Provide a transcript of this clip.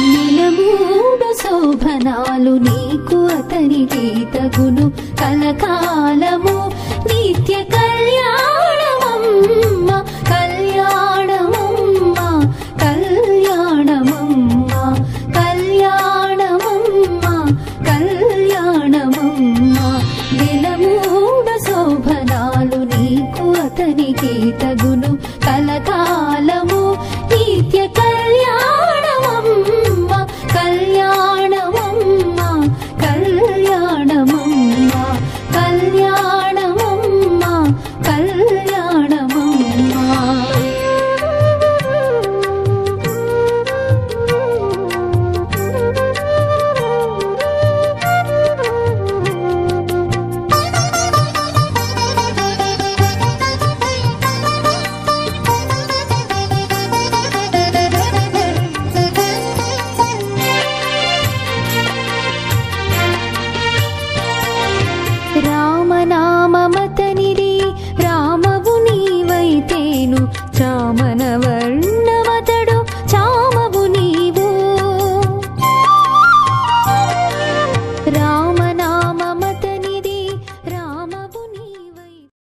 నిలమూడు శోభనాలు నీకు అతనికి తగును కలకాలము నిత్య కళ్యాణమమ్మ కళ్యాణమమ్మ కళ్యాణమమ్మ కళ్యాణమమ్మ కళ్యాణమమ్మ నిలమూడు శోభనాలు నీకు అతనికి తగును కలకాలము నిత్య కళ్యాణమమ్మ కళ్యాణమమ్మ కళ్యాణమమ్మ కళ్యాణమమ్మ కళ్యాణమమ్మ రామనామమతనిది రామవు నీవైతేను చామనవ